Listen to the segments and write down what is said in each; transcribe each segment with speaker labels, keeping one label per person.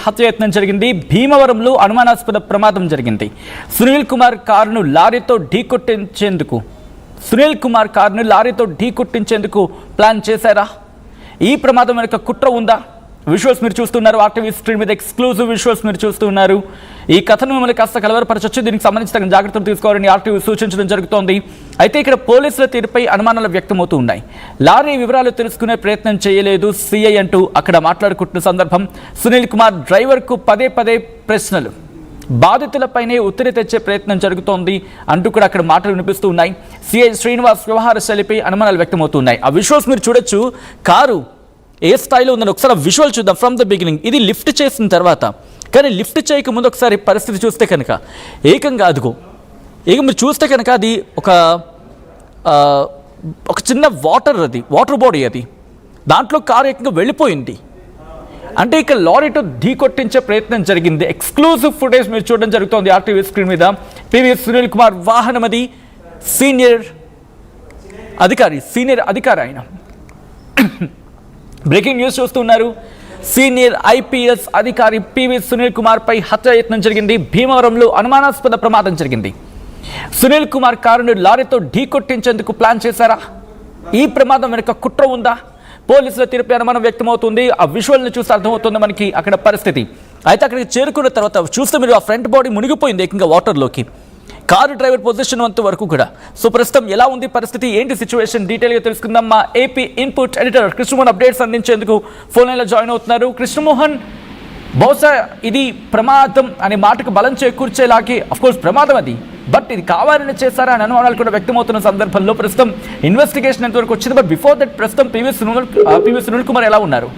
Speaker 1: హత్యాయత్నం జరిగింది. భీమవరంలో అనుమానాస్పద ప్రమాదం జరిగింది. సునీల్ కుమార్ కారును లారీతో ఢీకొట్టించేందుకు ప్లాన్ చేశారా? ఈ ప్రమాదం వెనుక కుట్ర ఉందా? విజువల్స్ మీరు చూస్తున్నారు. ఆర్టీవీ స్క్రీన్ మీద ఎక్స్క్లూజివ్ విజువల్స్ మీరు చూస్తున్నారు. ఈ కథను మిమ్మల్ని కాస్త కలవరపరచొచ్చు. దీనికి సంబంధించిన జాగ్రత్తలు తీసుకోవాలని ఆర్టీవీ సూచించడం జరుగుతోంది. అయితే ఇక్కడ పోలీసుల తీరుపై అనుమానాలు వ్యక్తమవుతూ ఉన్నాయి. లారీ వివరాలు తెలుసుకునే ప్రయత్నం చేయలేదు సిఐ అంటూ అక్కడ మాట్లాడుకుంటున్న సందర్భం. సునీల్ కుమార్ డ్రైవర్కు పదే ప్రశ్నలు, బాధితులపైనే ఒత్తిడి తెచ్చే ప్రయత్నం జరుగుతోంది అంటూ కూడా అక్కడ మాటలు వినిపిస్తూ ఉన్నాయి. సిఐ శ్రీనివాస్ వ్యవహార శైలిపై అనుమానాలు వ్యక్తమవుతున్నాయి. ఆ విజువల్స్ మీరు చూడొచ్చు. కారు ఏ స్థాయిలో ఉందని ఒకసారి విజువల్ చూద్దాం ఫ్రమ్ ద బిగినింగ్. ఇది లిఫ్ట్ చేసిన తర్వాత, కానీ లిఫ్ట్ చేయక ముందు ఒకసారి పరిస్థితి చూస్తే కనుక ఏకంగా అదుగో మీరు చూస్తే కనుక అది ఒక చిన్న వాటర్ బాడీ, అది దాంట్లో కారు ఏకంగా వెళ్ళిపోయింది. అంటే ఇక లారీతో ఢీకొట్టించే ప్రయత్నం జరిగింది. ఎక్స్క్లూజివ్ ఫుటేజ్ మీరు చూడడం జరుగుతోంది ఆర్టీవీ స్క్రీన్ మీద. పివి సునీల్ కుమార్ వాహనం అది. సీనియర్ అధికారి ఆయన. బ్రేకింగ్ న్యూస్ చూస్తున్నారు. సీనియర్ ఐపీఎస్ అధికారి పివి సునీల్ కుమార్ పై హత్యాయత్నం జరిగింది. భీమవరంలో అనుమానాస్పద ప్రమాదం జరిగింది. సునీల్ కుమార్ కారును లారీతో ఢీకొట్టించేందుకు ప్లాన్ చేశారా? ఈ ప్రమాదం వెనుక కుట్ర ఉందా? పోలీసుల తీరుపై అనుమానం వ్యక్తమవుతుంది. ఆ విజువల్ని చూస్తే అర్థమవుతుంది మనకి అక్కడ పరిస్థితి. అయితే అక్కడికి చేరుకున్న తర్వాత చూస్తే మీరు ఆ ఫ్రంట్ బాడీ మునిగిపోయింది ఏకంగా వాటర్లోకి. కారు డ్రైవర్ పొజిషన్ అంత వరకు కూడా. సో ప్రస్తుతం ఎలా ఉంది పరిస్థితి, ఏంటి సిచ్యువేషన్, డీటెయిల్గా తెలుసుకుందాం. మా AP input editor Krishnamohan updates అందించేందుకు ఫోన్ లైన్లో జాయిన్ అవుతున్నారు. కృష్ణమోహన్, బహుశా ఇది ప్రమాదం అనే మాటకు బలం చేకూర్చేలాగే, అఫ్కోర్స్ ప్రమాదం అది, బట్ ఇది కావాలని చేశారా అని అనుమానాలు కూడా వ్యక్తమవుతున్న సందర్భంలో ప్రస్తుతం ఇన్వెస్టిగేషన్ ఎంతవరకు వచ్చింది? బట్ బిఫోర్ దట్ ప్రస్తుతం పివి సునీల్ కుమార్ ఎలా ఉన్నారు?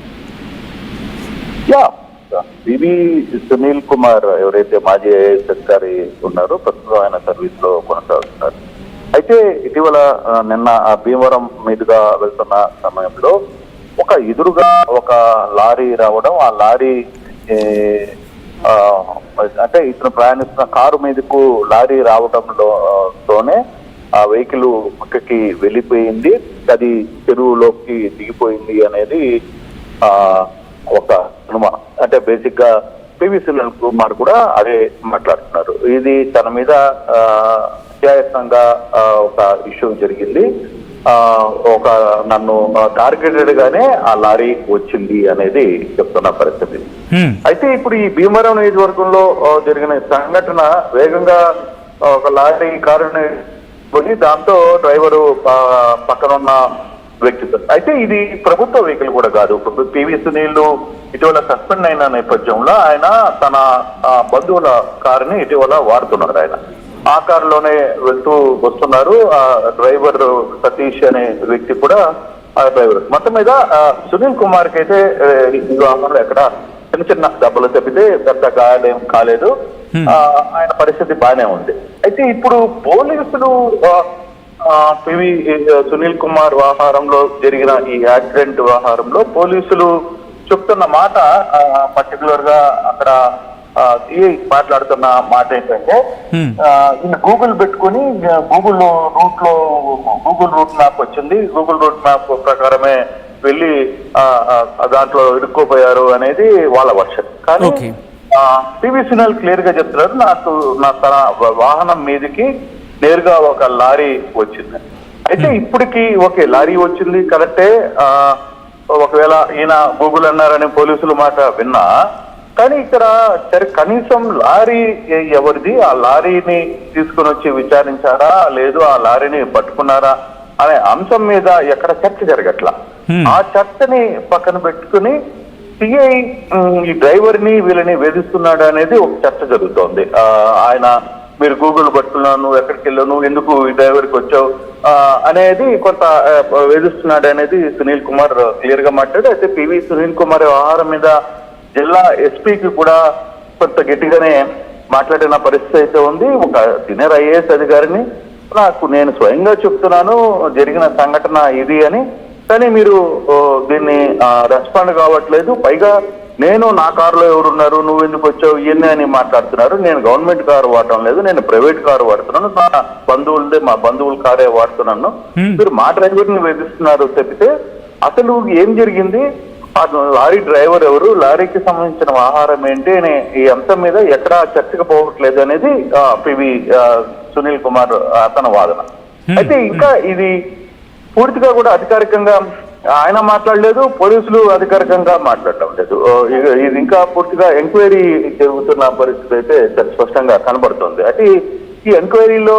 Speaker 2: పివి సునీల్ కుమార్ ఎవరైతే మాజీ ఐఏఎస్ అధికారి ఉన్నారో ప్రస్తుతం ఆయన సర్వీస్ లో కొనసాగుతున్నారు. అయితే ఇటీవల నిన్న భీమవరం మీదుగా వెళ్తున్న సమయంలో ఎదురుగా ఒక లారీ రావడం, ఆ లారీ అంటే ఇతను ప్రయాణిస్తున్న కారు మీదకు లారీ రావడంతోనే ఆ వెహికల్ పక్కకి వెళ్ళిపోయింది. అది చెరువులోకి దిగిపోయింది అనేది ఒక అనుమానం. అంటే బేసిక్ గా పివి సునీల్ కుమార్ కూడా అదే మాట్లాడుతున్నారు. ఇది తన మీద అత్యాయత్నంగా ఒక ఇష్యూ జరిగింది, నన్ను టార్గెటెడ్ గానే ఆ లారీ వచ్చింది అనేది చెప్తున్న పరిస్థితి. అయితే ఇప్పుడు ఈ భీమవరం నియోజకవర్గంలో జరిగిన సంఘటన వేగంగా ఒక లారీ కారుని కొని దాంతో డ్రైవరు పక్కనున్న వ్యక్తిత్వం. అయితే ఇది ప్రభుత్వ వెహికల్ కూడా కాదు. పివి సునీల్ ఇటీవల సస్పెండ్ అయిన నేపథ్యంలో ఆయన తన బంధువుల కారుని ఇటీవల వాడుతున్నారు. ఆయన ఆ కారులోనే వెళ్తూ వస్తున్నారు. ఆ డ్రైవర్ సతీష్ అనే వ్యక్తి కూడా ఆ డ్రైవర్. మొత్తం మీద సునీల్ కుమార్ కి అయితే ఈ వాహనంలో ఎక్కడ చిన్న దెబ్బలు తప్పితే పెద్ద గాయాలేం కాలేదు. ఆయన పరిస్థితి బాగానే ఉంది. అయితే ఇప్పుడు పోలీసులు పివి సునీల్ కుమార్ వ్యవహారంలో జరిగిన ఈ యాక్సిడెంట్ వ్యవహారంలో పోలీసులు చెప్తున్న మాట, పర్టికులర్ గా అక్కడ సిఐ మాట్లాడుతున్న మాట ఏంటంటే, ఈయన గూగుల్ పెట్టుకుని గూగుల్ రూట్ మ్యాప్ వచ్చింది, గూగుల్ రూట్ మ్యాప్ ప్రకారమే వెళ్ళి దాంట్లో ఇరుక్కోపోయారు అనేది వాళ్ళ వర్షన్. కానీ పివి సునీల్ క్లియర్ గా చెప్తున్నారు, తన వాహనం మీదకి నేరుగా ఒక లారీ వచ్చింది. అయితే ఇప్పటికి లారీ వచ్చింది కరెక్టే. ఒకవేళ ఈయన గూగుల్ అన్నారని పోలీసుల మాట విన్నా, కానీ ఇక్కడ కనీసం లారీ ఎవరిది, ఆ లారీని తీసుకుని వచ్చి విచారించారా లేదు, ఆ లారీని పట్టుకున్నారా అనే అంశం మీద ఎక్కడ చర్చ జరగట్లా. ఆ చర్చని పక్కన పెట్టుకుని సిఐ ఈ డ్రైవర్ ని వీళ్ళని వేధిస్తున్నాడు అనేది ఒక చర్చ జరుగుతోంది. ఆయన మీరు గూగుల్ పట్టుకున్నావు, నువ్వు ఎక్కడికి వెళ్ళావు, నువ్వు ఎందుకు ఈ డ్రైవర్కి వచ్చావు అనేది కొంత వేధిస్తున్నాడు అనేది సునీల్ కుమార్ క్లియర్ గా మాట్లాడు. అయితే పివి సునీల్ కుమార్ వ్యవహారం మీద జిల్లా ఎస్పీకి కూడా కొంత గట్టిగానే మాట్లాడిన పరిస్థితి అయితే ఉంది. ఒక సీనియర్ ఐఏఎస్ అధికారిని నేను స్వయంగా చెప్తున్నాను జరిగిన సంఘటన ఇది అని, కానీ మీరు దీన్ని రెస్పాండ్ కావట్లేదు. పైగా నేను నా కారులో ఎవరున్నారు, నువ్వు ఎందుకు వచ్చావు, ఇవన్నీ అని మాట్లాడుతున్నారు. నేను గవర్నమెంట్ కారు వాడటం లేదు, నేను ప్రైవేట్ కారు వాడుతున్నాను, మా బంధువుల కారే వాడుతున్నాను. మీరు మా డ్రైవర్ని వేధిస్తున్నారు తప్పితే అసలు ఏం జరిగింది, ఆ లారీ డ్రైవర్ ఎవరు, లారీకి సంబంధించిన ఆహారం ఏంటి అనే ఈ అంశం మీద ఎక్కడా చర్చకు పోవట్లేదు అనేది పివి సునీల్ కుమార్ తన వాదన. అయితే ఇంకా ఇది పూర్తిగా కూడా అధికారికంగా ఆయన మాట్లాడలేదు, పోలీసులు అధికారికంగా మాట్లాడటం లేదు. ఇది ఇంకా పూర్తిగా ఎంక్వైరీ జరుగుతున్న పరిస్థితి అయితే చాలా స్పష్టంగా కనబడుతుంది. అయితే ఈ ఎంక్వైరీలో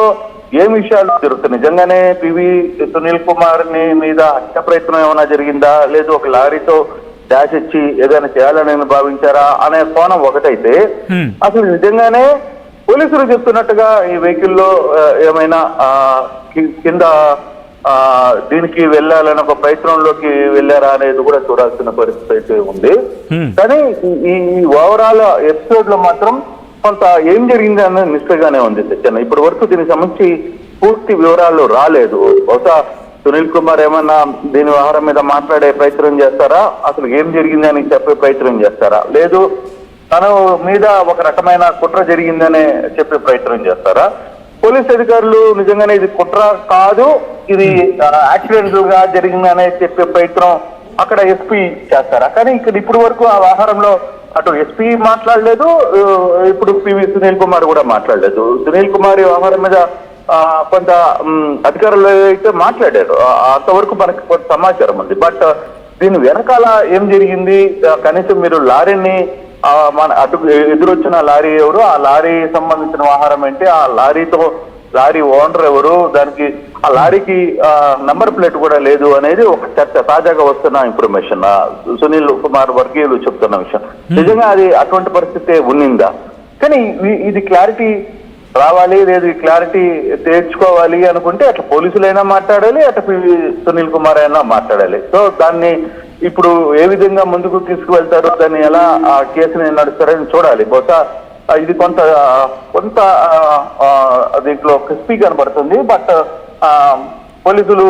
Speaker 2: ఏం విషయాలు జరుగుతాయి? నిజంగానే పివి సునీల్ కుమార్ మీద హత్య ప్రయత్నం ఏమైనా జరిగిందా, లేదు ఒక లారీతో డాష్ ఇచ్చి ఏదైనా చేయాలని భావించారా అనే కోణం ఒకటైతే, అసలు నిజంగానే పోలీసులు చెప్తున్నట్టుగా ఈ వెహికల్లో ఏమైనా కింద దీనికి వెళ్ళాలని ఒక ప్రయత్నంలోకి వెళ్ళారా అనేది కూడా చూడాల్సిన పరిస్థితి అయితే ఉంది. కానీ ఈ ఓవరాల్ ఎపిసోడ్ లో మాత్రం కొంత ఏం జరిగింది అన్నది నిష్ఠగానే ఉంది సత్యన్న. ఇప్పటి వరకు దీనికి సంబంధించి పూర్తి వివరాలు రాలేదు. బహుశా సునీల్ కుమార్ ఏమన్నా దీని వ్యవహారం మీద మాట్లాడే ప్రయత్నం చేస్తారా, అసలు ఏం జరిగింది అని చెప్పే ప్రయత్నం చేస్తారా, లేదు తన మీద ఒక రకమైన కుట్ర జరిగిందనే చెప్పే ప్రయత్నం చేస్తారా, పోలీస్ అధికారులు నిజంగానే ఇది కుట్ర కాదు, ఇది యాక్సిడెంటల్ గా జరిగిందనే చెప్పే ప్రయత్నం అక్కడ ఎస్పీ చేస్తారా? కానీ ఇక్కడ ఇప్పటి వరకు ఆ వ్యవహారంలో అటు ఎస్పీ మాట్లాడలేదు, ఇప్పుడు పివి సునీల్ కుమార్ కూడా మాట్లాడలేదు. సునీల్ కుమార్ వ్యవహారం మీద కొంత అధికారులు అయితే మాట్లాడారు, అంతవరకు మనకి కొంత సమాచారం ఉంది. బట్ దీని వెనకాల ఏం జరిగింది, కనీసం మీరు లారీని మన అటు ఎదురొచ్చిన లారీ ఎవరు, ఆ లారీ సంబంధించిన వ్యవహారం ఏంటి, ఆ లారీ ఓనర్ ఎవరు, దానికి ఆ లారీకి నంబర్ ప్లేట్ కూడా లేదు అనేది ఒక చర్చ, తాజాగా వస్తున్న ఇన్ఫర్మేషన్. సునీల్ కుమార్ వర్గీయులు చెప్తున్న విషయం. నిజంగా అది అటువంటి పరిస్థితి ఉన్నిందా? కానీ ఇది క్లారిటీ రావాలి, లేదు ఈ క్లారిటీ తెచ్చుకోవాలి అనుకుంటే అట్లా పోలీసులైనా మాట్లాడాలి, అటు సునీల్ కుమార్ అయినా మాట్లాడాలి. సో దాన్ని ఇప్పుడు ఏ విధంగా ముందుకు తీసుకువెళ్తారో, దాన్ని ఎలా ఆ కేసుని నడుస్తారని చూడాలి. బహుశా ఇది కొంత దీంట్లో క్రిస్పీ కనబడుతుంది. బట్ పోలీసులు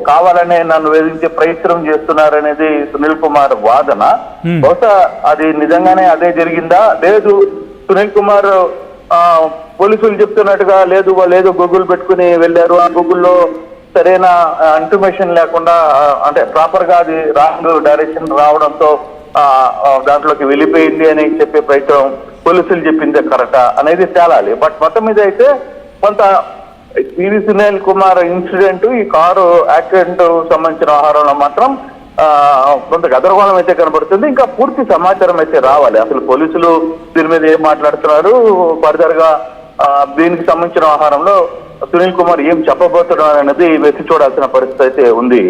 Speaker 2: కావాలనే నన్ను వేధించే ప్రయత్నం చేస్తున్నారనేది సునీల్ కుమార్ వాదన. బహుశా అది నిజంగానే అదే జరిగిందా, లేదు సునీల్ కుమార్ పోలీసులు చెప్తున్నట్టుగా లేదు గూగుల్ పెట్టుకుని వెళ్ళారు, ఆ గూగుల్లో సరైన ఇన్ఫర్మేషన్ లేకుండా, అంటే ప్రాపర్ గా అది రాంగ్ డైరెక్షన్ రావడంతో దాంట్లోకి వెళ్ళిపోయింది అని చెప్పే ప్రయత్నం, పోలీసులు చెప్పిందే కరెక్టా అనేది తేలాలి. బట్ మొత్తం మీద అయితే కొంత పివి సునీల్ కుమార్ ఇన్సిడెంట్, ఈ కారు యాక్సిడెంట్ సంబంధించిన వ్యవహారంలో మాత్రం కొంత గందరగోళం అయితే కనబడుతుంది. ఇంకా పూర్తి సమాచారం అయితే రావాలి. అసలు పోలీసులు దీని మీద ఏం మాట్లాడుతున్నారు, ఫర్దర్ గా దీనికి సంబంధించిన వ్యవహారంలో సునీల్ కుమార్ ఏం చెప్పబోతున్నారు అనేది వెతి చూడాల్సిన పరిస్థితి అయితే ఉంది.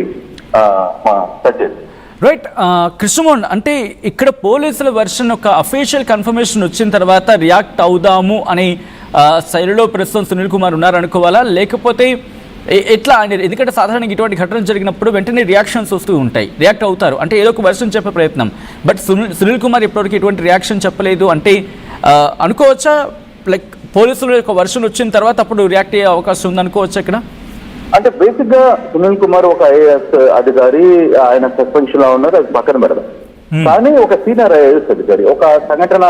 Speaker 2: సత్యం
Speaker 1: రైట్. కృష్ణమోహన్, అంటే ఇక్కడ పోలీసుల వెర్షన్ ఒక అఫీషియల్ కన్ఫర్మేషన్ వచ్చిన తర్వాత రియాక్ట్ అవుదాము అని శైలిలో ప్రస్తుతం సునీల్ కుమార్ ఉన్నారనుకోవాలా, లేకపోతే ఎట్లా అనేది? ఎందుకంటే సాధారణంగా ఇటువంటి ఘటన జరిగినప్పుడు వెంటనే రియాక్షన్స్ వస్తూ ఉంటాయి, రియాక్ట్ అవుతారు, అంటే ఏదో ఒక వెర్షన్ చెప్పే ప్రయత్నం. బట్ సునీల్ కుమార్ ఇప్పటివరకు ఎటువంటి రియాక్షన్ చెప్పలేదు అంటే అనుకోవచ్చా, లైక్ పోలీసుల యొక్క వెర్షన్ వచ్చిన తర్వాత అప్పుడు రియాక్ట్ అయ్యే అవకాశం ఉందనుకోవచ్చా ఇక్కడ?
Speaker 2: అంటే బేసిక్ గా సునీల్ కుమార్ ఒక ఐఏఎస్ అధికారి, ఆయన సస్పెన్షన్ లో ఉన్నారు, అది పక్కన పెడదాం. కానీ ఒక సీనియర్ ఐఏఎస్ అధికారి ఒక సంఘటన